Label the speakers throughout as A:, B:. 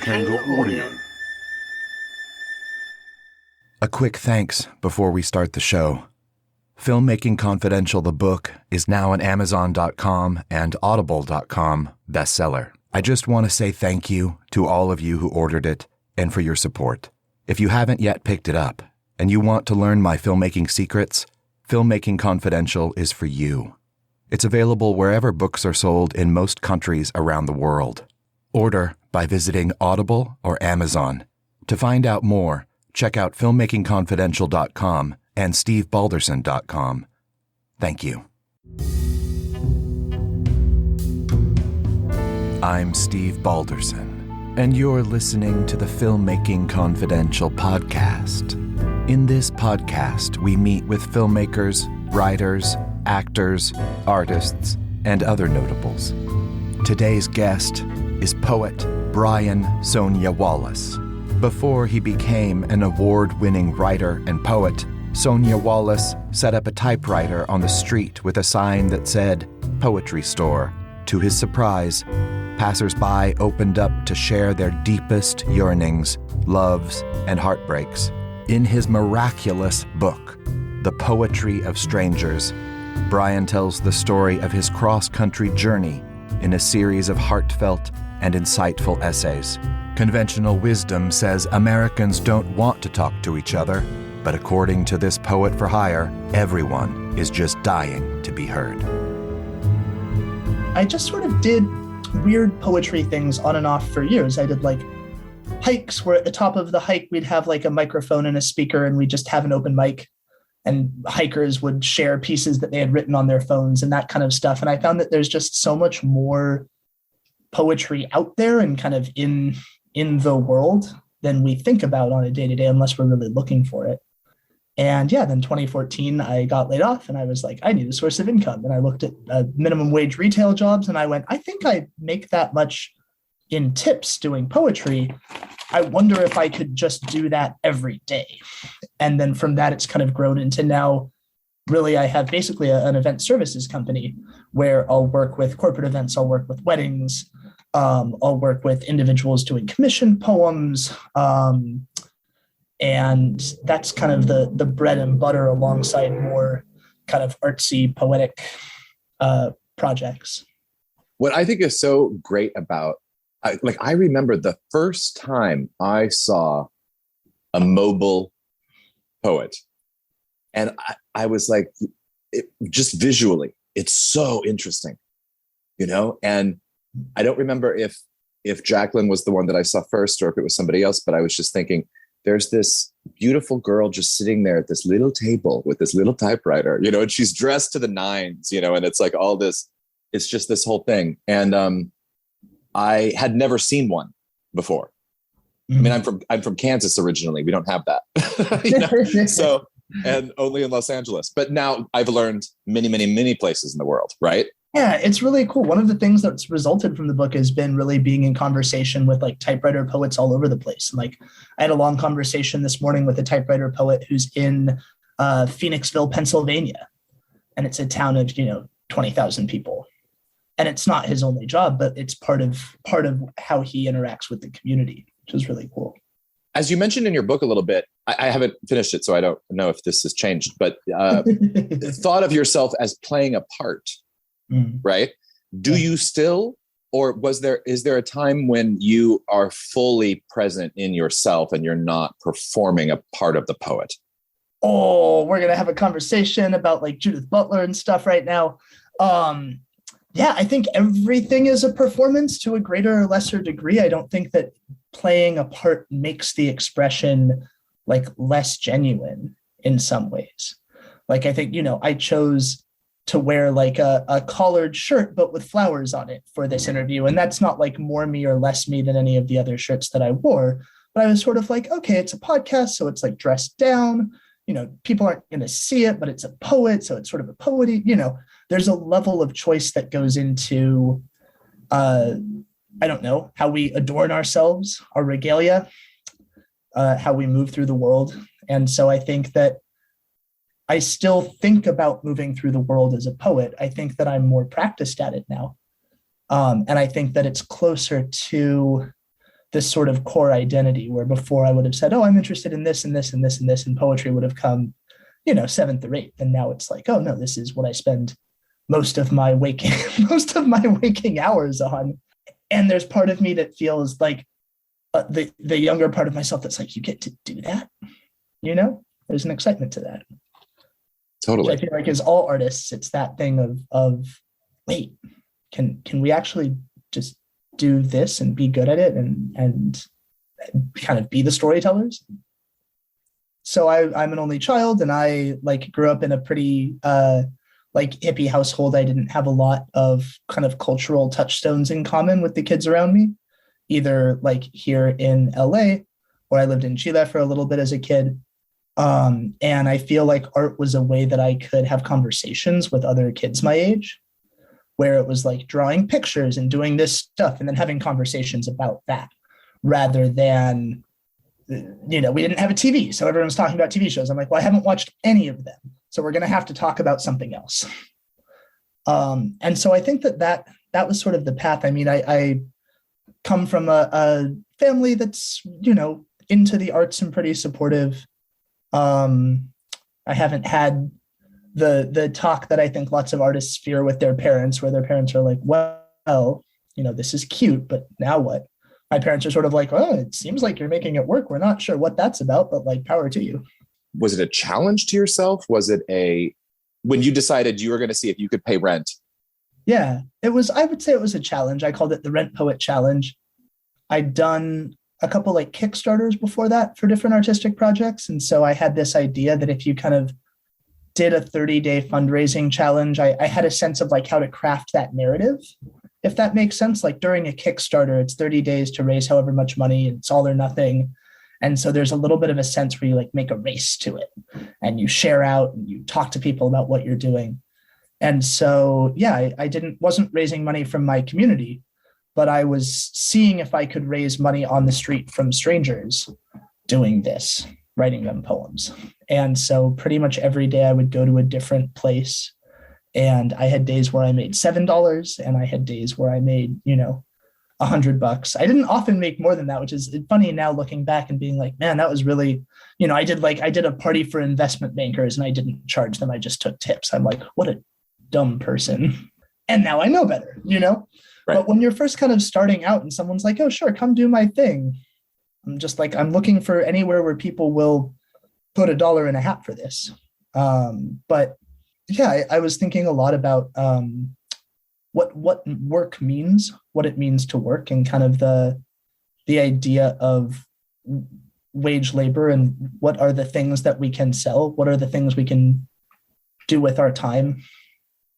A: Audio.
B: A quick thanks before we start the show. Filmmaking Confidential, the book, is now an Amazon.com and Audible.com bestseller. I just want to say thank you to all of you who ordered it and for your support. If you haven't yet picked it up and you want to learn my filmmaking secrets, Filmmaking Confidential is for you. It's available wherever books are sold in most countries around the world. Order by visiting Audible or Amazon. To find out more, check out filmmakingconfidential.com and stevebalderson.com. Thank you. I'm Steve Balderson, and you're listening to the Filmmaking Confidential podcast. In this podcast, we meet with filmmakers, writers, actors, artists, and other notables. Today's guest is poet Brian Sonia-Wallace. Before he became an award-winning writer and poet, Sonia-Wallace set up a typewriter on the street with a sign that said, "Poetry Store." To his surprise, passersby opened up to share their deepest yearnings, loves, and heartbreaks. In his miraculous book, The Poetry of Strangers, Brian tells the story of his cross-country journey in a series of heartfelt and insightful essays. Conventional wisdom says Americans don't want to talk to each other, but according to this poet for hire, everyone is just dying to be heard.
C: I just sort of did weird poetry things on and off for years. I did like hikes where at the top of the hike, we'd have like a microphone and a speaker and we'd just have an open mic and hikers would share pieces that they had written on their phones and that kind of stuff. And I found that there's just so much more poetry out there and kind of in the world than we think about on a day-to-day unless we're really looking for it. And yeah, then 2014, I got laid off and I was like, I need a source of income. And I looked at minimum wage retail jobs and I went, I think I make that much in tips doing poetry. I wonder if I could just do that every day. And then from that, it's kind of grown into now, really, I have basically an event services company where I'll work with corporate events, I'll work with weddings, I'll work with individuals doing commission poems. And that's kind of the bread and butter alongside more kind of artsy, poetic projects.
A: What I think is so great about, I remember the first time I saw a mobile poet, and I was like, just visually, it's so interesting, and I don't remember if Jacqueline was the one that I saw first or if it was somebody else, but I was just thinking, there's this beautiful girl just sitting there at this little table with this little typewriter, and she's dressed to the nines, and it's like all this, it's just this whole thing. And I had never seen one before. Mm-hmm. I mean, I'm from Kansas originally. We don't have that, So, and only in Los Angeles. But now I've learned many, many, many places in the world, right?
C: Yeah, it's really cool. One of the things that's resulted from the book has been really being in conversation with like typewriter poets all over the place. And like I had a long conversation this morning with a typewriter poet who's in Phoenixville, Pennsylvania. And it's a town of, 20,000 people. And it's not his only job, but it's part of how he interacts with the community, which is really cool.
A: As you mentioned in your book a little bit, I haven't finished it, so I don't know if this has changed, but thought of yourself as playing a part. Right? Do you still, or is there a time when you are fully present in yourself and you're not performing a part of the poet?
C: Oh, we're going to have a conversation about like Judith Butler and stuff right now. Yeah, I think everything is a performance to a greater or lesser degree. I don't think that playing a part makes the expression like less genuine in some ways. Like, I think, I chose to wear like a collared shirt, but with flowers on it for this interview. And that's not like more me or less me than any of the other shirts that I wore. But I was sort of like, okay, it's a podcast, so it's like dressed down. People aren't going to see it, but it's a poet, so it's sort of a poety. There's a level of choice that goes into, I don't know, how we adorn ourselves, our regalia, how we move through the world. And so I think that I still think about moving through the world as a poet. I think that I'm more practiced at it now. And I think that it's closer to this sort of core identity, where before I would have said, oh, I'm interested in this and this and this and this, and poetry would have come, seventh or eighth. And now it's like, oh no, this is what I spend most of my waking hours on. And there's part of me that feels like the younger part of myself that's like, you get to do that, there's an excitement to that.
A: Totally.
C: Which I feel like as all artists, it's that thing of wait, can we actually just do this and be good at it and kind of be the storytellers? So I'm an only child, and I grew up in a pretty hippie household. I didn't have a lot of kind of cultural touchstones in common with the kids around me, either here in LA, or I lived in Chile for a little bit as a kid. And I feel like art was a way that I could have conversations with other kids my age, where it was like drawing pictures and doing this stuff and then having conversations about that, rather than, we didn't have a TV. So everyone was talking about TV shows. I'm like, well, I haven't watched any of them, so we're going to have to talk about something else. And so I think that was sort of the path. I mean, I come from a family that's, into the arts and pretty supportive. I haven't had the talk that I think lots of artists fear with their parents, where their parents are like, well, this is cute, but now what? My parents are sort of like, oh, it seems like you're making it work. We're not sure what that's about, but power to you.
A: Was it a challenge to yourself? Was it when you decided you were going to see if you could pay rent?
C: Yeah, I would say it was a challenge. I called it the Rent Poet Challenge. I'd done a couple Kickstarters before that for different artistic projects. And so I had this idea that if you kind of did a 30-day fundraising challenge, I had a sense of how to craft that narrative, if that makes sense. During a Kickstarter, it's 30 days to raise however much money, and it's all or nothing. And so there's a little bit of a sense where you make a race to it, and you share out and you talk to people about what you're doing. And so, yeah, I wasn't raising money from my community, but I was seeing if I could raise money on the street from strangers doing this, writing them poems. And so pretty much every day I would go to a different place, and I had days where I made $7, and I had days where I made, $100. I didn't often make more than that, which is funny now looking back and being like, man, that was really, I did a party for investment bankers and I didn't charge them. I just took tips. I'm like, what a dumb person. And now I know better, Right. But when you're first kind of starting out and someone's like, oh, sure, come do my thing, I'm just I'm looking for anywhere where people will put $1 in a hat for this. But yeah, I was thinking a lot about what work means, what it means to work, and kind of the idea of wage labor, and what are the things that we can sell, what are the things we can do with our time,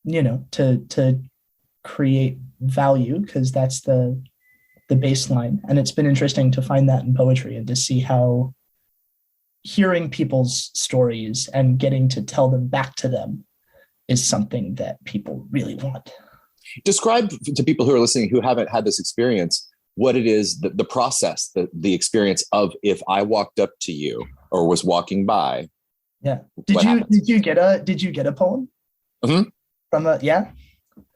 C: to create value, because that's the baseline. And it's been interesting to find that in poetry, and to see how hearing people's stories and getting to tell them back to them is something that people really want.
A: Describe to people who are listening who haven't had this experience what it is, the process, the experience of if I walked up to you or was walking by.
C: Yeah. Did you get a poem?
A: Mm-hmm.
C: Yeah.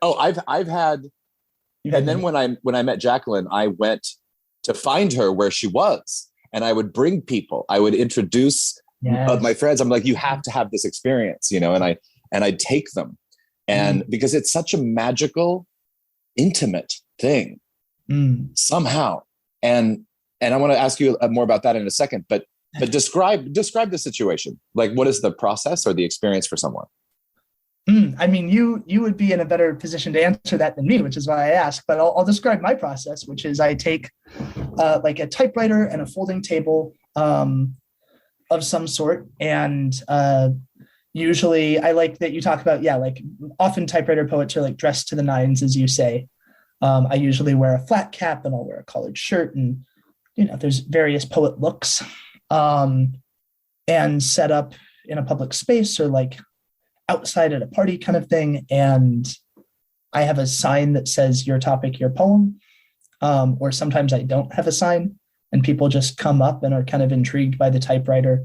A: Oh, I've had. And then when I met Jacqueline, I went to find her where she was, and I would bring people. I would introduce my friends. I'm like, you have to have this experience, and I'd take them. And because it's such a magical, intimate thing somehow. And I want to ask you more about that in a second, but describe the situation. What is the process or the experience for someone?
C: I mean, you would be in a better position to answer that than me, which is why I ask, but I'll describe my process, which is I take a typewriter and a folding table of some sort. And usually I like that you talk about, often typewriter poets are dressed to the nines, as you say. I usually wear a flat cap, and I'll wear a collared shirt, and, there's various poet looks, and set up in a public space or outside at a party kind of thing. And I have a sign that says your topic, your poem. Or sometimes I don't have a sign, and people just come up and are kind of intrigued by the typewriter.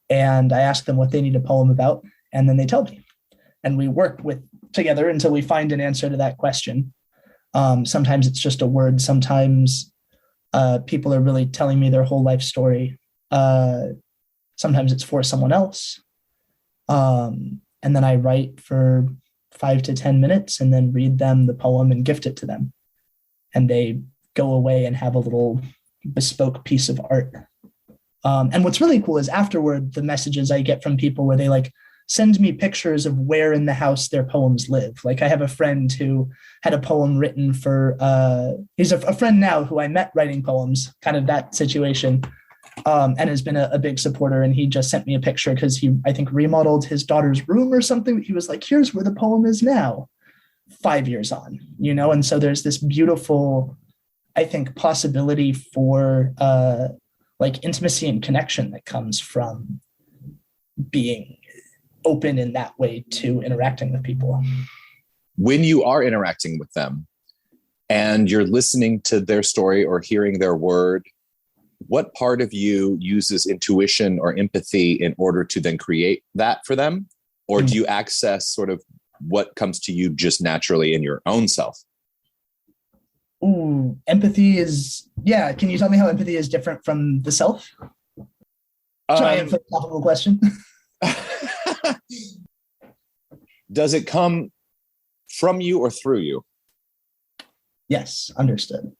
C: And I ask them what they need a poem about, and then they tell me. And we work together until we find an answer to that question. Sometimes it's just a word. Sometimes People are really telling me their whole life story. Sometimes it's for someone else. And then I write for 5 to 10 minutes and then read them the poem and gift it to them. And they go away and have a little bespoke piece of art. And what's really cool is afterward, the messages I get from people where they like send me pictures of where in the house their poems live. Like I have a friend who had a poem written for, he's a friend now who I met writing poems, kind of that situation, and has been a big supporter. And he just sent me a picture because he, I think, remodeled his daughter's room or something. He was like, here's where the poem is now, 5 years on, you know? And so there's this beautiful, I think, possibility for like intimacy and connection that comes from being open in that way to interacting with people.
A: When you are interacting with them and you're listening to their story or hearing their word, what part of you uses intuition or empathy in order to then create that for them? Or do you access sort of what comes to you just naturally in your own self?
C: Ooh, empathy is, yeah. Can you tell me how empathy is different from the self? Giant philosophical question.
A: Does it come from you or through you?
C: Yes, understood.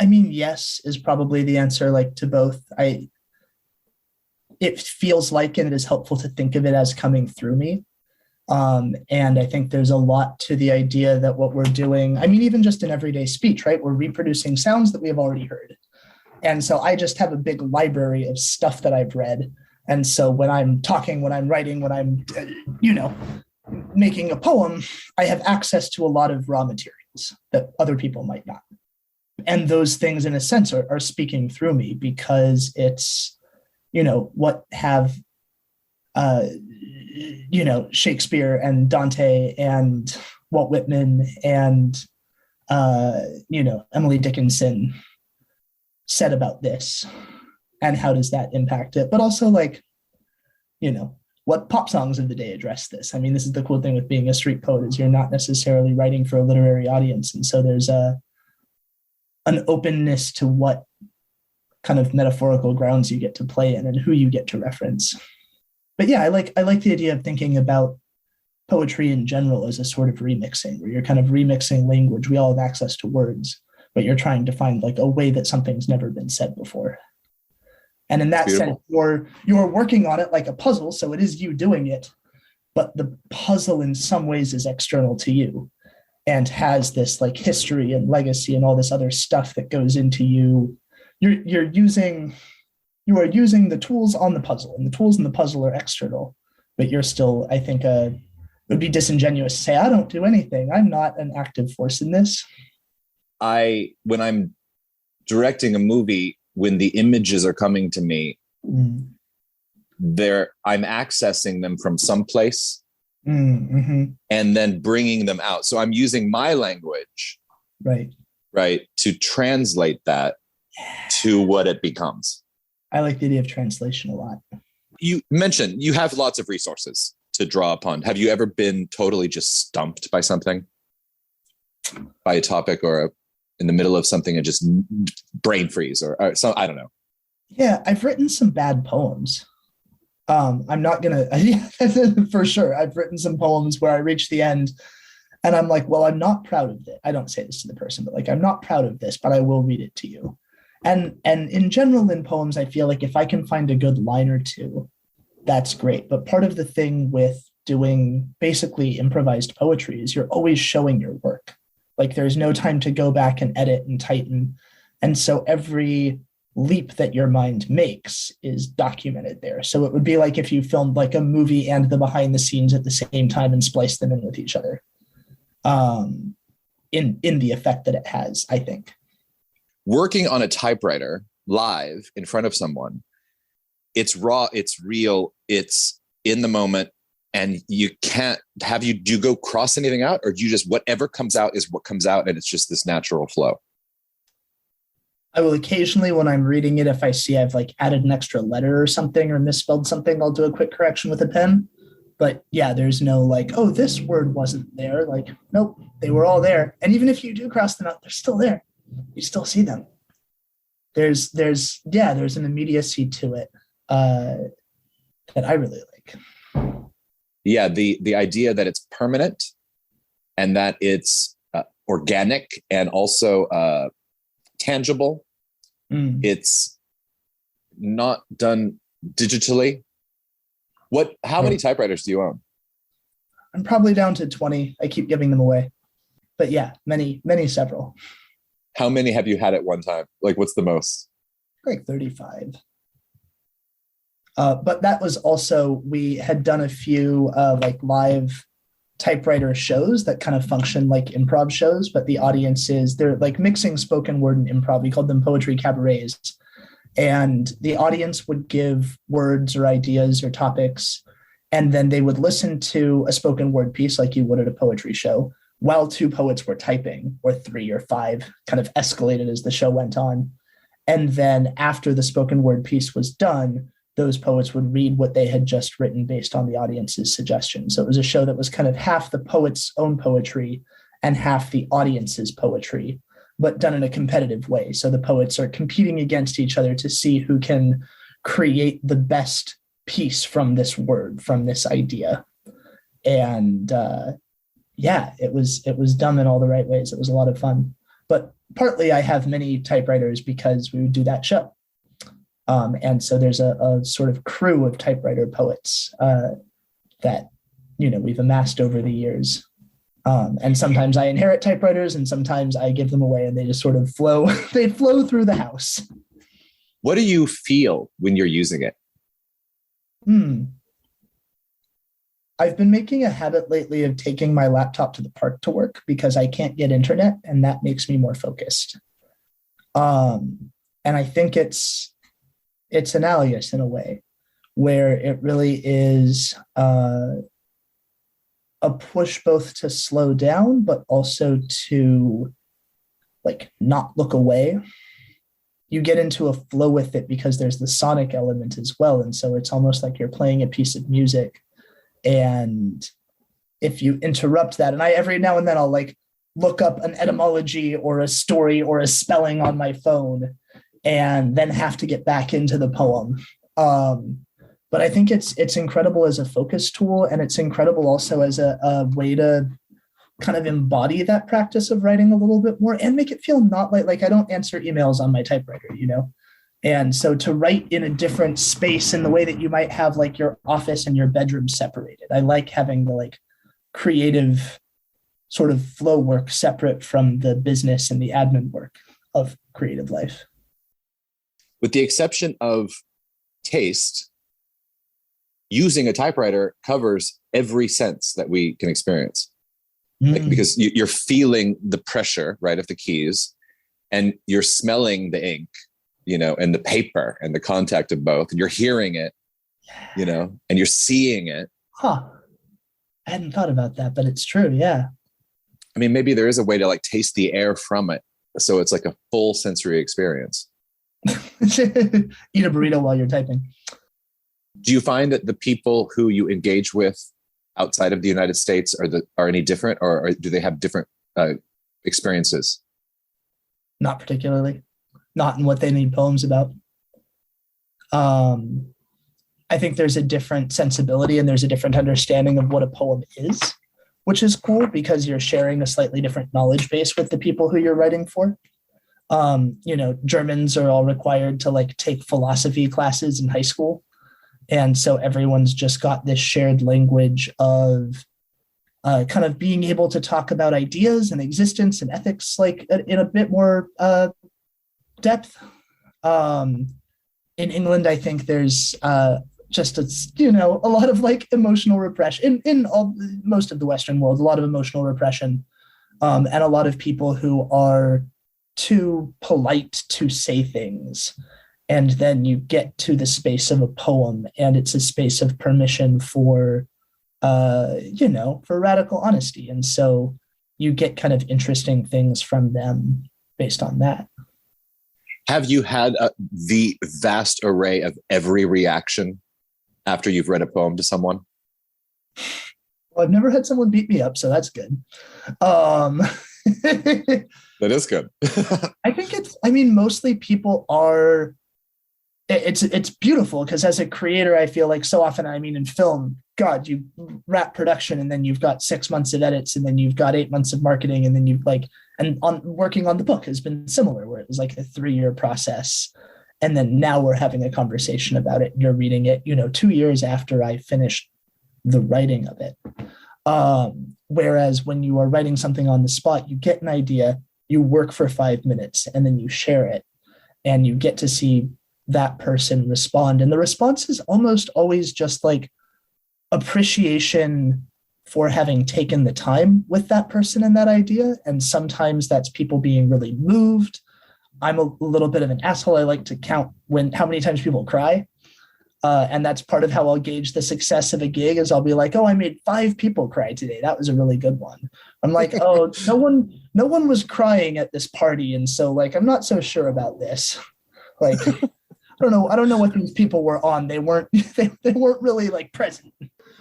C: I mean, yes is probably the answer, like to both. It feels like, and it is helpful to think of it as coming through me. And I think there's a lot to the idea that what we're doing, I mean, even just in everyday speech, right? We're reproducing sounds that we have already heard. And so I just have a big library of stuff that I've read. And so when I'm talking, when I'm writing, when I'm, making a poem, I have access to a lot of raw materials that other people might not. And those things, in a sense, are speaking through me because it's, what have, Shakespeare and Dante and Walt Whitman and, Emily Dickinson said about this, and how does that impact it? But also, like, what pop songs of the day address this? I mean, this is the cool thing with being a street poet, is you're not necessarily writing for a literary audience. And so there's an openness to what kind of metaphorical grounds you get to play in and who you get to reference. But yeah, I like the idea of thinking about poetry in general as a sort of remixing, where you're kind of remixing language. We all have access to words, but you're trying to find like a way that something's never been said before. And in that sense, you're working on it like a puzzle. So it is you doing it, but the puzzle in some ways is external to you and has this like history and legacy and all this other stuff that goes into you. You are using the tools on the puzzle, and the tools in the puzzle are external, but you're still, I think, it would be disingenuous to say, I don't do anything. I'm not an active force in this.
A: When I'm directing a movie, when the images are coming to me, I'm accessing them from someplace and then bringing them out. So I'm using my language, right, to translate that to what it becomes.
C: I like the idea of translation a lot.
A: You mentioned you have lots of resources to draw upon. Have you ever been totally just stumped by something, by a topic, or in the middle of something and just brain freeze or so? I don't know. Yeah,
C: I've written some bad poems. I'm not going to, for sure. I've written some poems where I reach the end and I'm like, well, I'm not proud of it. I don't say this to the person, but like, I'm not proud of this, but I will read it to you. And in general, in poems, I feel like if I can find a good line or two, that's great. But part of the thing with doing basically improvised poetry is you're always showing your work. Like there's no time to go back and edit and tighten. And so every leap that your mind makes is documented there. So it would be like if you filmed like a movie and the behind the scenes at the same time and spliced them in with each other, in the effect that it has, I think.
A: Working on a typewriter live in front of someone, it's raw, it's real, it's in the moment, and you can't do you go cross anything out, or do you just, whatever comes out is what comes out and it's just this natural flow?
C: I will occasionally, when I'm reading it, if I see I've like added an extra letter or something or misspelled something, I'll do a quick correction with a pen. But yeah, there's no like, oh, this word wasn't there. Like, nope, they were all there. And even if you do cross them out, they're still there. You still see them. there's an immediacy to it that I really like.
A: Yeah, the idea that it's permanent and that it's organic and also tangible. It's not done digitally. How many typewriters do you own?
C: I'm probably down to 20. I keep giving them away. But yeah, several.
A: How many have you had at one time? Like, what's the most?
C: Like 35. But that was also, we had done a few like live typewriter shows that kind of function like improv shows, but the audiences, they're like mixing spoken word and improv. We called them poetry cabarets. And the audience would give words or ideas or topics, and then they would listen to a spoken word piece like you would at a poetry show while two poets were typing, or 3 or 5, kind of escalated as the show went on. And then after the spoken word piece was done, those poets would read what they had just written based on the audience's suggestions. So it was a show that was kind of half the poet's own poetry and half the audience's poetry, but done in a competitive way. So the poets are competing against each other to see who can create the best piece from this word, from this idea. And it was done in all the right ways. It was a lot of fun. But partly I have many typewriters because we would do that show. And so there's a sort of crew of typewriter poets that, we've amassed over the years. And sometimes I inherit typewriters and sometimes I give them away and they just sort of flow. They flow through the house.
A: What do you feel when you're using it?
C: I've been making a habit lately of taking my laptop to the park to work because I can't get internet, and that makes me more focused. And I think it's analogous in a way where it really is a push both to slow down, but also to like not look away. You get into a flow with it because there's the sonic element as well. And so it's almost like you're playing a piece of music. And if you interrupt that, and I every now and then I'll like look up an etymology or a story or a spelling on my phone and then have to get back into the poem. But I think it's incredible as a focus tool, and it's incredible also as a way to kind of embody that practice of writing a little bit more and make it feel not like I don't answer emails on my typewriter, And so to write in a different space in the way that you might have like your office and your bedroom separated. I like having the like creative sort of flow work separate from the business and the admin work of creative life.
A: With the exception of taste, using a typewriter covers every sense that we can experience. Because you're feeling the pressure, right, of the keys, and you're smelling the ink, and the paper and the contact of both, and you're hearing it, and you're seeing it.
C: I hadn't thought about that, but it's true. Yeah.
A: I mean, maybe there is a way to like taste the air from it. So it's like a full sensory experience.
C: Eat a burrito while you're typing.
A: Do you find that the people who you engage with outside of the United States are any different, or do they have different experiences?
C: Not particularly. Not in what they need poems about. I think there's a different sensibility and there's a different understanding of what a poem is, which is cool because you're sharing a slightly different knowledge base with the people who you're writing for. Germans are all required to like take philosophy classes in high school. And so everyone's just got this shared language of kind of being able to talk about ideas and existence and ethics, like in a bit more depth. In England, I think there's just a lot of like emotional repression in most of the Western world, a lot of emotional repression, and a lot of people who are too polite to say things. And then you get to the space of a poem, and it's a space of permission for radical honesty. And so you get kind of interesting things from them based on that.
A: Have you had the vast array of every reaction after you've read a poem to someone?
C: Well, I've never had someone beat me up, so that's good.
A: That is good.
C: I think mostly people are, it's beautiful because as a creator, I feel like so often, in film, God, you wrap production and then you've got 6 months of edits and then you've got 8 months of marketing. And then working on the book has been similar, where it was like a 3-year process. And then now we're having a conversation about it. You're reading it, 2 years after I finished the writing of it. Whereas when you are writing something on the spot, you get an idea, you work for 5 minutes, and then you share it, and you get to see that person respond. And the response is almost always just like appreciation for having taken the time with that person and that idea. And sometimes that's people being really moved. I'm a little bit of an asshole. I like to count how many times people cry. And that's part of how I'll gauge the success of a gig is I'll be like, oh, I made 5 people cry today. That was a really good one. I'm like, oh, no one was crying at this party. And so like, I'm not so sure about this. Like, I don't know what these people were on. They weren't really like present,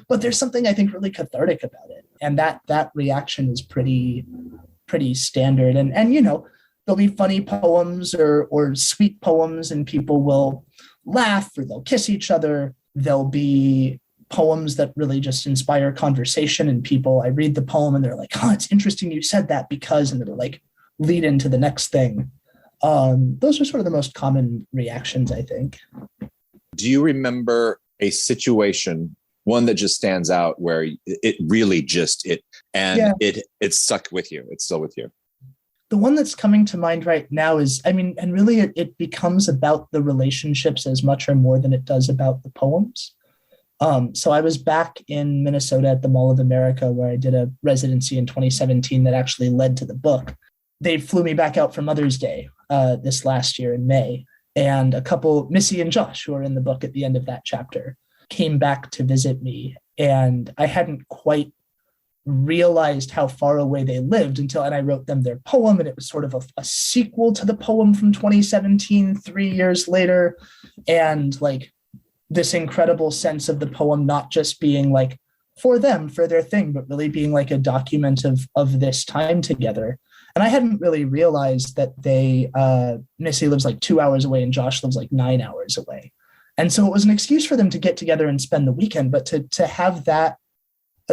C: but there's something I think really cathartic about it. And that reaction is pretty standard. And there'll be funny poems or sweet poems and people will laugh or they'll kiss each other. There'll be poems that really just inspire conversation and I read the poem and they're like, oh, it's interesting you said that because, and it'll like lead into the next thing. Those are sort of the most common reactions, I think.
A: Do you remember a situation, one that just stands out where it really it stuck with you? It's still with you.
C: The one that's coming to mind right now is, and really it becomes about the relationships as much or more than it does about the poems. So I was back in Minnesota at the Mall of America where I did a residency in 2017 that actually led to the book. They flew me back out for Mother's Day this last year in May. And a couple, Missy and Josh, who are in the book at the end of that chapter, came back to visit me. And I hadn't quite realized how far away they lived and I wrote them their poem, and it was sort of a sequel to the poem from 2017, 3 years later. And like this incredible sense of the poem not just being like for them, for their thing, but really being like a document of this time together. And I hadn't really realized that Missy lives like 2 hours away and Josh lives like 9 hours away. And so it was an excuse for them to get together and spend the weekend, but to have that,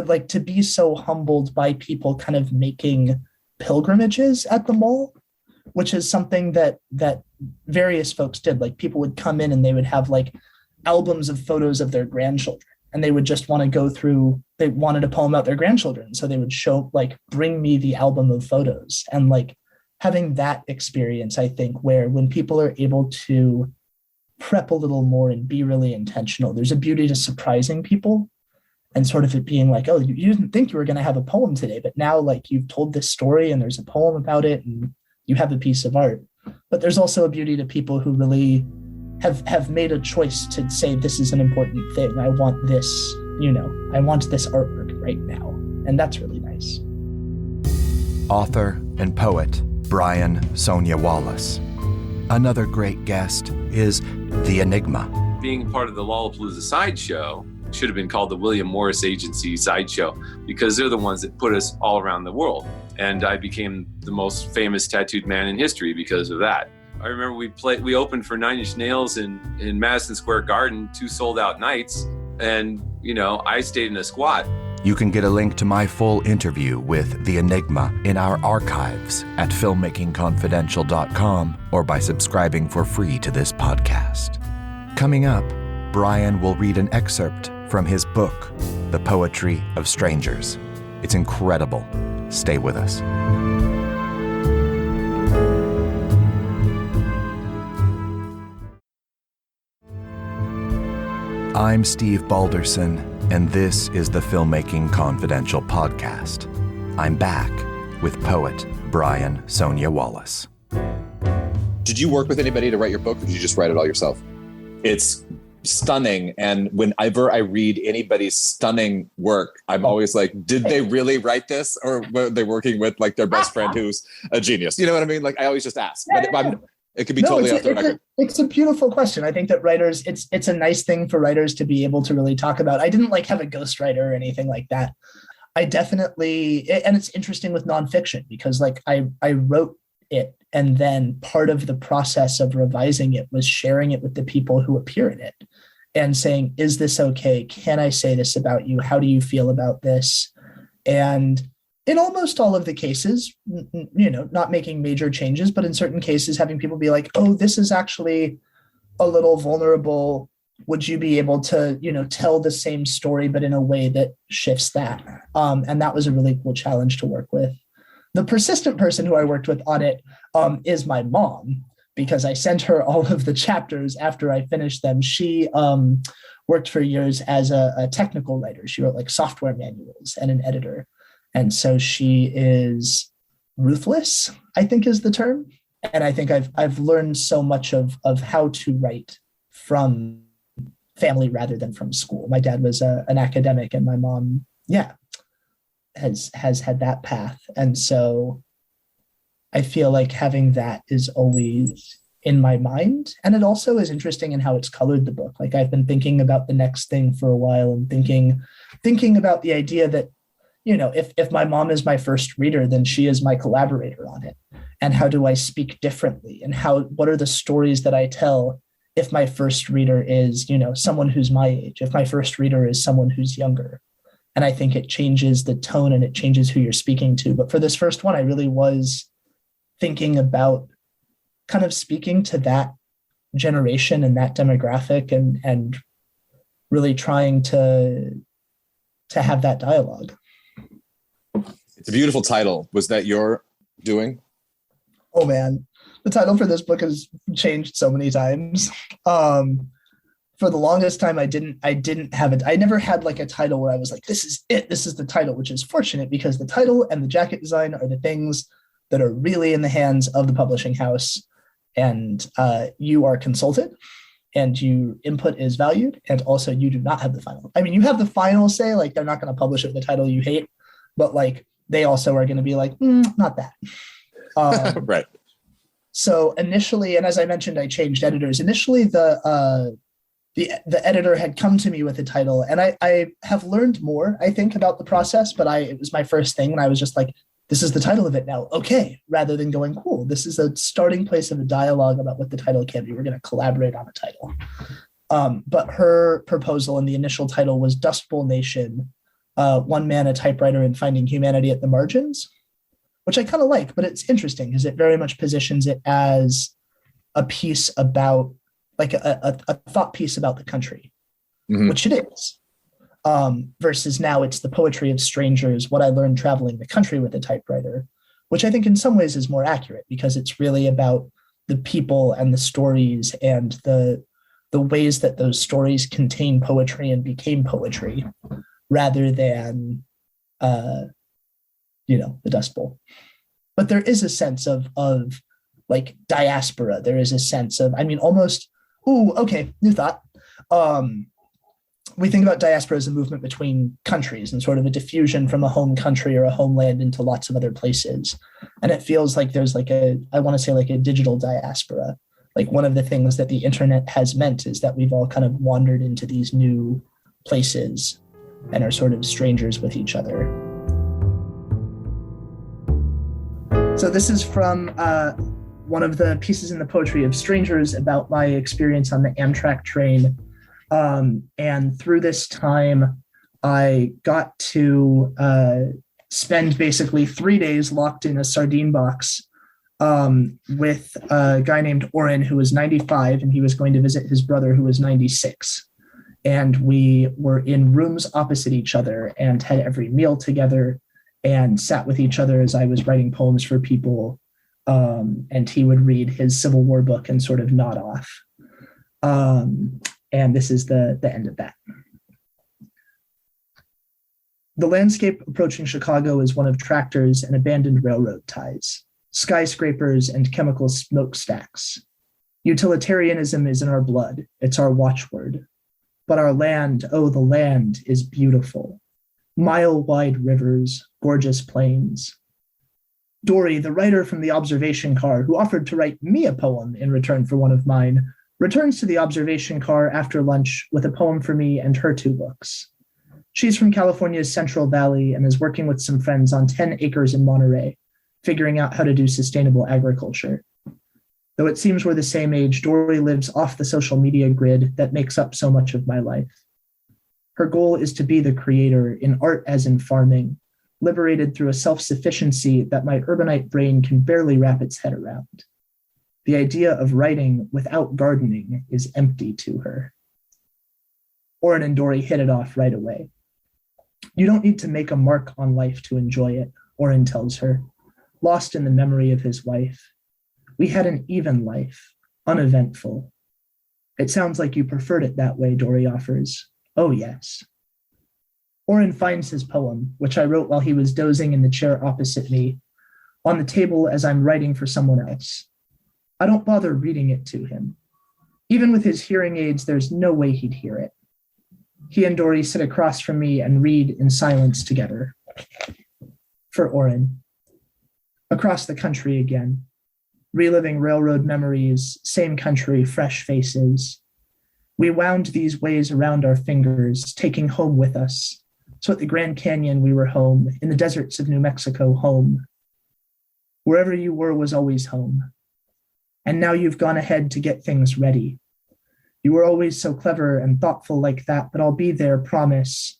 C: like to be so humbled by people kind of making pilgrimages at the mall, which is something that various folks did. Like people would come in and they would have like albums of photos of their grandchildren, and they would just want to go through, they wanted to poem out their grandchildren. So they would bring me the album of photos, and like having that experience, I think, where when people are able to prep a little more and be really intentional, there's a beauty to surprising people. And sort of it being like, oh, you didn't think you were going to have a poem today, but now like you've told this story and there's a poem about it and you have a piece of art. But there's also a beauty to people who really have made a choice to say, this is an important thing. I want this, I want this artwork right now. And that's really nice.
B: Author and poet Brian Sonia-Wallace. Another great guest is The Enigma.
D: Being part of the Lollapalooza Sideshow should have been called the William Morris Agency Sideshow, because they're the ones that put us all around the world. And I became the most famous tattooed man in history because of that. I remember we opened for 9 Inch Nails in Madison Square Garden, 2 sold out nights. And, I stayed in a squat.
B: You can get a link to my full interview with The Enigma in our archives at filmmakingconfidential.com or by subscribing for free to this podcast. Coming up, Brian will read an excerpt from his book, The Poetry of Strangers. It's incredible. Stay with us. I'm Steve Balderson, and this is the Filmmaking Confidential podcast. I'm back with poet Brian Sonia-Wallace.
A: Did you work with anybody to write your book, or did you just write it all yourself? It's stunning. And whenever I read anybody's stunning work, I'm always like, did they really write this? Or were they working with like their best friend who's a genius? You know what I mean? Like I always just ask. But it could be totally off the record.
C: It's a beautiful question. I think that writers, it's a nice thing for writers to be able to really talk about. I didn't like have a ghostwriter or anything like that. I definitely, and it's interesting with nonfiction because like I wrote it. And then part of the process of revising it was sharing it with the people who appear in it and saying, is this okay? Can I say this about you? How do you feel about this? And in almost all of the cases, not making major changes, but in certain cases, having people be like, oh, this is actually a little vulnerable. Would you be able to, tell the same story, but in a way that shifts that? And that was a really cool challenge to work with. The persistent person who I worked with on it is my mom, because I sent her all of the chapters after I finished them. She worked for years as a technical writer. She wrote like software manuals and an editor. And so she is ruthless, I think is the term. And I think I've learned so much of how to write from family rather than from school. My dad was an academic, and my mom, has had that path. And so I feel like having that is always in my mind. And it also is interesting in how it's colored the book. Like I've been thinking about the next thing for a while and thinking about the idea that, if my mom is my first reader, then she is my collaborator on it. And how do I speak differently? And what are the stories that I tell if my first reader is, someone who's my age, if my first reader is someone who's younger? And I think it changes the tone and it changes who you're speaking to. But for this first one, I really was thinking about kind of speaking to that generation and that demographic and really trying to have that dialogue.
A: It's a beautiful title. Was that your doing?
C: Oh man, the title for this book has changed so many times. For the longest time, I didn't have it. I never had like a title where I was like, this is it. This is the title, which is fortunate because the title and the jacket design are the things that are really in the hands of the publishing house. And you are consulted and your input is valued. And also you do not have the final. I mean, you have the final say, like they're not going to publish it with the title you hate, but like they also are going to be like, not that.
A: Right.
C: So initially, and as I mentioned, I changed editors. Initially, the editor had come to me with a title, and I have learned more, I think, about the process, but it was my first thing, and I was just like, this is the title of it now. Okay. Rather than going, cool, this is a starting place of a dialogue about what the title can be. We're going to collaborate on a title. But her proposal and the initial title was Dust Bowl Nation, One Man, a Typewriter, and Finding Humanity at the Margins, which I kind of like, but it's interesting because it very much positions it as a piece about, like a thought piece about the country, which it is. Versus now it's the poetry of strangers, what I learned traveling the country with a typewriter, which I think in some ways is more accurate because it's really about the people and the stories and the ways that those stories contain poetry and became poetry rather than, the Dust Bowl. But there is a sense of like diaspora. There is a sense of, almost, new thought. We think about diaspora as a movement between countries and sort of a diffusion from a home country or a homeland into lots of other places. And it feels like there's like a digital diaspora. Like one of the things that the internet has meant is that we've all kind of wandered into these new places and are sort of strangers with each other. So this is from one of the pieces in the Poetry of Strangers about my experience on the Amtrak train. And through this time, I got to spend basically 3 days locked in a sardine box with a guy named Oren, who was 95, and he was going to visit his brother, who was 96. And we were in rooms opposite each other and had every meal together and sat with each other as I was writing poems for people. And he would read his Civil War book and sort of nod off. And this is the end of that. The landscape approaching Chicago is one of tractors and abandoned railroad ties, skyscrapers and chemical smokestacks. Utilitarianism is in our blood. It's our watchword. But our land, oh, the land is beautiful. Mile-wide rivers, gorgeous plains. Dory, the writer from the observation car, who offered to write me a poem in return for one of mine, returns to the observation car after lunch with a poem for me and her 2 books. She's from California's Central Valley and is working with some friends on 10 acres in Monterey, figuring out how to do sustainable agriculture. Though it seems we're the same age, Dory lives off the social media grid that makes up so much of my life. Her goal is to be the creator in art as in farming, liberated through a self-sufficiency that my urbanite brain can barely wrap its head around. The idea of writing without gardening is empty to her. Oren and Dory hit it off right away. You don't need to make a mark on life to enjoy it, Oren tells her, lost in the memory of his wife. We had an even life, uneventful. It sounds like you preferred it that way, Dory offers. Oh, yes. Oren finds his poem, which I wrote while he was dozing in the chair opposite me, on the table as I'm writing for someone else. I don't bother reading it to him. Even with his hearing aids, there's no way he'd hear it. He and Dory sit across from me and read in silence together. For Oren. Across the country again. Reliving railroad memories, same country, fresh faces. We wound these ways around our fingers, taking home with us. So at the Grand Canyon, we were home. In the deserts of New Mexico, home. Wherever you were was always home. And now you've gone ahead to get things ready. You were always so clever and thoughtful like that, but I'll be there, promise.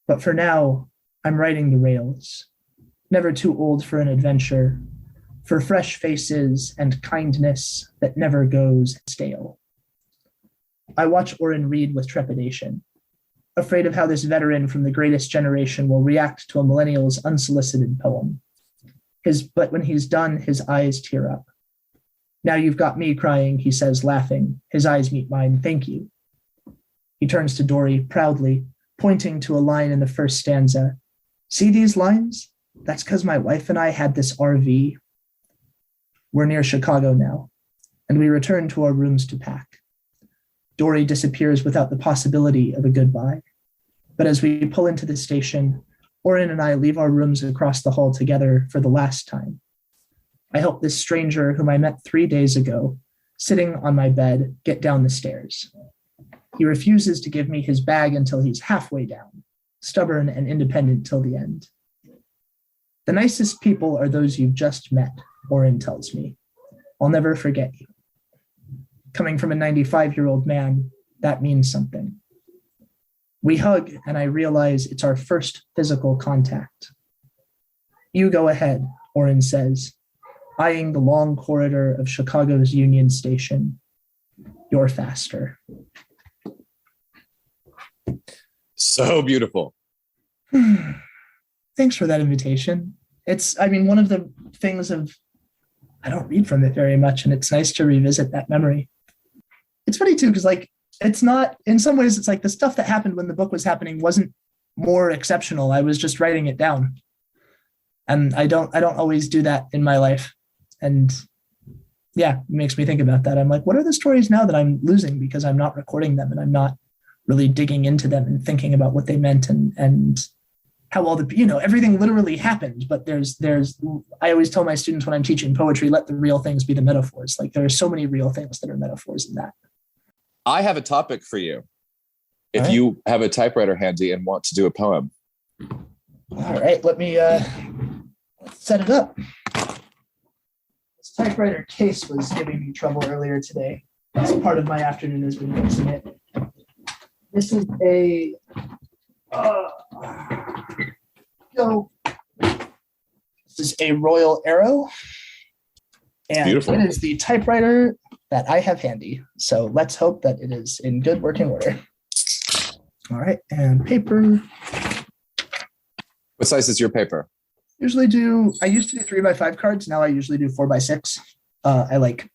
C: But for now, I'm riding the rails. Never too old for an adventure, for fresh faces and kindness that never goes stale. I watch Oren read with trepidation, afraid of how this veteran from the greatest generation will react to a millennial's unsolicited poem. But when he's done, his eyes tear up. Now you've got me crying, he says, laughing. His eyes meet mine. Thank you. He turns to Dory proudly, pointing to a line in the first stanza. See these lines? That's because my wife and I had this RV. We're near Chicago now, and we return to our rooms to pack. Dory disappears without the possibility of a goodbye. But as we pull into the station, Oren and I leave our rooms across the hall together for the last time. I help this stranger whom I met 3 days ago, sitting on my bed, get down the stairs. He refuses to give me his bag until he's halfway down, stubborn and independent till the end. The nicest people are those you've just met, Oren tells me. I'll never forget you. Coming from a 95-year-old man, that means something. We hug, and I realize it's our first physical contact. You go ahead, Oren says, eyeing the long corridor of Chicago's Union Station. You're faster.
A: So beautiful.
C: Thanks for that invitation. One of the things I don't read from it very much, and it's nice to revisit that memory. It's funny too, because it's not, in some ways, it's like the stuff that happened when the book was happening wasn't more exceptional. I was just writing it down. And I don't always do that in my life. And yeah, it makes me think about that. I'm like, what are the stories now that I'm losing because I'm not recording them and I'm not really digging into them and thinking about what they meant and how all the, everything literally happened. But I always tell my students when I'm teaching poetry, let the real things be the metaphors. Like there are so many real things that are metaphors in that.
A: I have a topic for you. If you have a typewriter handy and want to do a poem.
C: All right, let me set it up. This typewriter case was giving me trouble earlier today. That's part of my afternoon has been fixing it. This is a This is a Royal Arrow, and Beautiful. It is the typewriter that I have handy. So let's hope that it is in good working order. All right, and paper.
A: What size is your paper?
C: I used to do 3x5 cards. Now I usually do 4x6. I like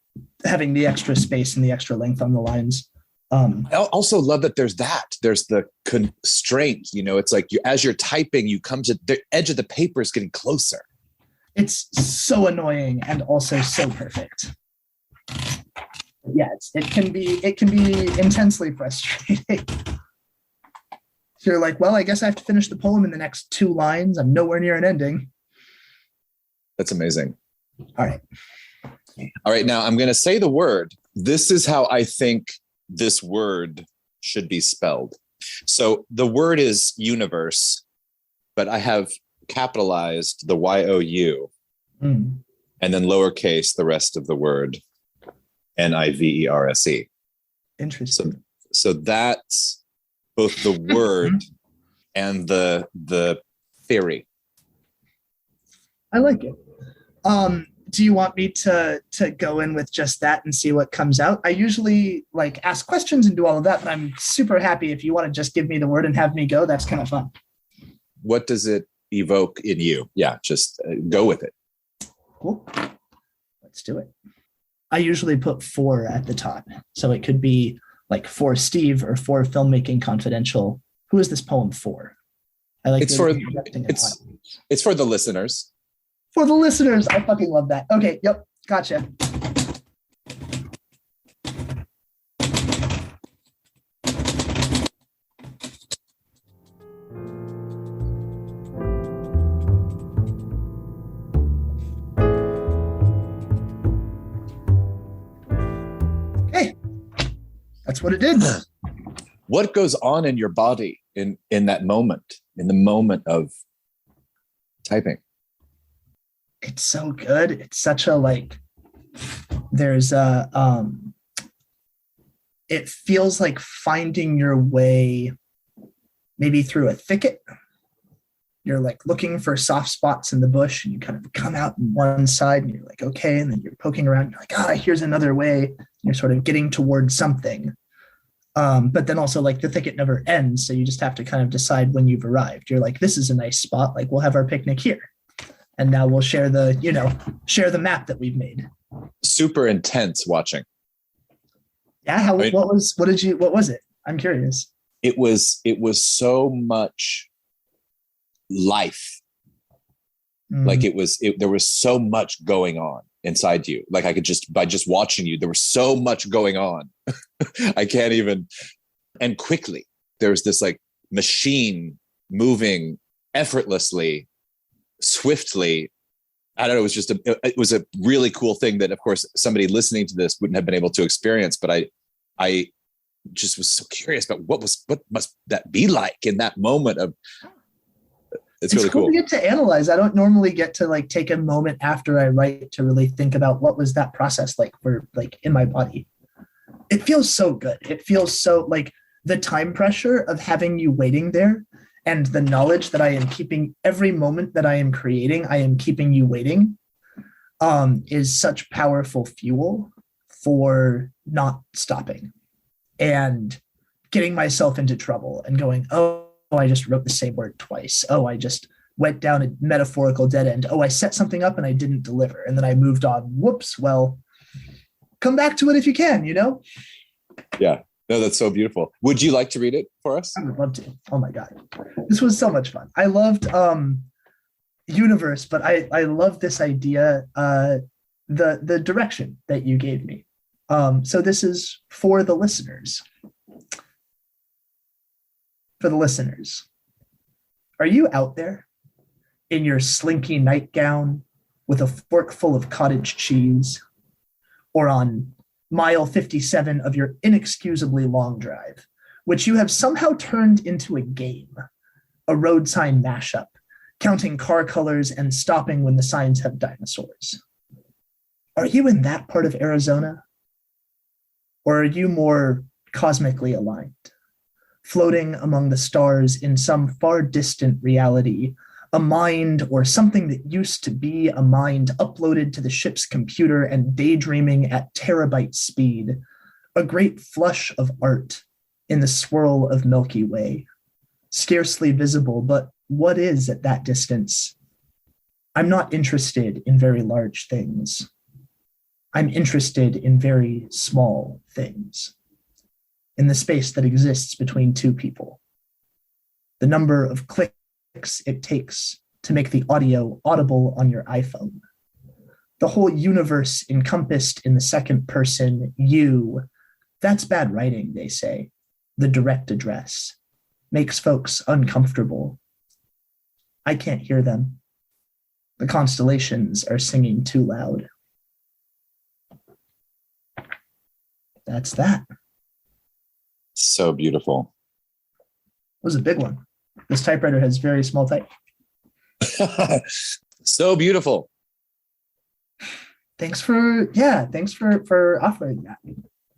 C: having the extra space and the extra length on the lines.
A: I also love that there's the constraint, it's like as you're typing, you come to the edge of the paper is getting closer.
C: It's so annoying and also so perfect. Yeah, it can be intensely frustrating. You're like, well, I guess I have to finish the poem in the next 2 lines. I'm nowhere near an ending.
A: That's amazing.
C: All right.
A: Now I'm going to say the word. This is how I think this word should be spelled. So the word is universe, but I have capitalized the Y-O-U
C: Mm.
A: And then lowercase the rest of the word, NIVERSE.
C: Interesting.
A: So that's both the word and the theory.
C: I like it. Do you want me to go in with just that and see what comes out? I usually like ask questions and do all of that, but I'm super happy if you want to just give me the word and have me go. That's kind of fun.
A: What does it evoke in you? Yeah, just go with it.
C: Cool. Let's do it. I usually put 4 at the top. So it could be like for Steve or for Filmmaking Confidential. Who is this poem for? I like
A: it's for the listeners.
C: For the listeners. I fucking love that. Okay. Yep. Gotcha. Okay. That's what it did.
A: What goes on in your body in that moment, in the moment of typing?
C: It's so good. It's such a there's it feels like finding your way maybe through a thicket. You're like looking for soft spots in the bush and you kind of come out on one side and you're like, okay. And then you're poking around. And you're like, here's another way. You're sort of getting towards something. But then also like the thicket never ends. So you just have to kind of decide when you've arrived. You're like, this is a nice spot. Like we'll have our picnic here. And now we'll share the map that we've made.
A: Super intense watching.
C: Yeah. What was it? I'm curious.
A: It was so much life. Like there was so much going on inside you. Like I could by just watching you, there was so much going on. I can't even, and quickly there's this like machine moving effortlessly, swiftly. I don't know. It was a really cool thing that, of course, somebody listening to this wouldn't have been able to experience. But I just was so curious about what must that be like in that moment of. It's really cool
C: to get to analyze. I don't normally get to like take a moment after I write to really think about what was that process like for like in my body. It feels so good. It feels so like the time pressure of having you waiting there. And the knowledge that I am keeping every moment that I am creating, I am keeping you waiting, is such powerful fuel for not stopping and getting myself into trouble and going, I just wrote the same word twice. Oh, I just went down a metaphorical dead end. Oh, I set something up and I didn't deliver. And then I moved on. Whoops. Well, come back to it if you can,
A: Yeah. No, that's so beautiful. Would you like to read it for us?
C: I would love to. Oh my God. This was so much fun. I loved Universe, but I love this idea, the direction that you gave me. So this is for the listeners. For the listeners. Are you out there in your slinky nightgown with a fork full of cottage cheese, or on mile 57 of your inexcusably long drive, which you have somehow turned into a game, a road sign mashup, counting car colors and stopping when the signs have dinosaurs? Are you in that part of Arizona? Or are you more cosmically aligned, floating among the stars in some far distant reality, a mind or something that used to be a mind uploaded to the ship's computer and daydreaming at terabyte speed, a great flush of art in the swirl of Milky Way, scarcely visible, but what is at that distance? I'm not interested in very large things. I'm interested in very small things, in the space that exists between two people. The number of clicks it takes to make the audio audible on your iPhone. The whole universe encompassed in the second person, you. That's bad writing, they say. The direct address makes folks uncomfortable. I can't hear them. The constellations are singing too loud. That's that.
A: So beautiful.
C: It was a big one. This typewriter has very small type.
A: So beautiful.
C: thanks for offering that.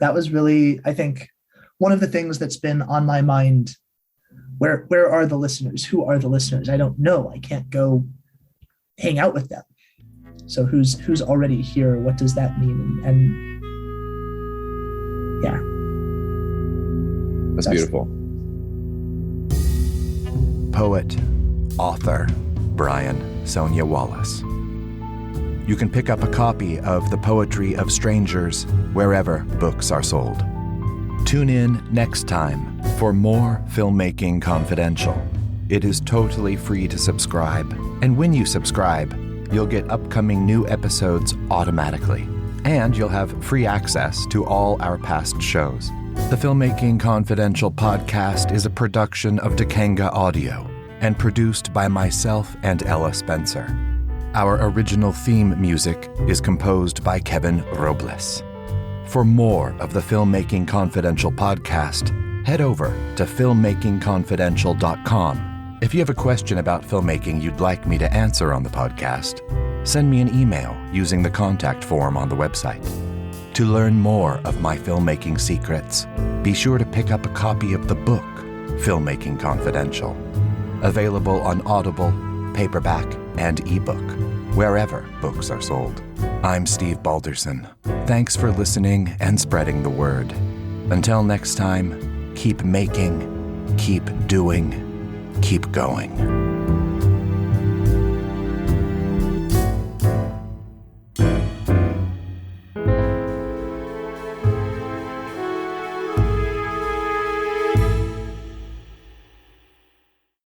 C: That was really, I think, one of the things that's been on my mind. Where are the listeners? Who are the listeners? I don't know. I can't go hang out with them. So who's already here? What does that mean? And yeah.
A: That's beautiful.
B: Poet, author, Brian Sonia-Wallace. You can pick up a copy of The Poetry of Strangers wherever books are sold. Tune in next time for more Filmmaking Confidential. It is totally free to subscribe, and when you subscribe, you'll get upcoming new episodes automatically, and you'll have free access to all our past shows. The Filmmaking Confidential podcast is a production of Dakanga Audio and produced by myself and Ella Spencer. Our original theme music is composed by Kevin Robles. For more of the Filmmaking Confidential podcast, head over to filmmakingconfidential.com. If you have a question about filmmaking you'd like me to answer on the podcast, send me an email using the contact form on the website. To learn more of my filmmaking secrets, be sure to pick up a copy of the book, Filmmaking Confidential, available on Audible, paperback, and ebook, wherever books are sold. I'm Steve Balderson. Thanks for listening and spreading the word. Until next time, keep making, keep doing, keep going.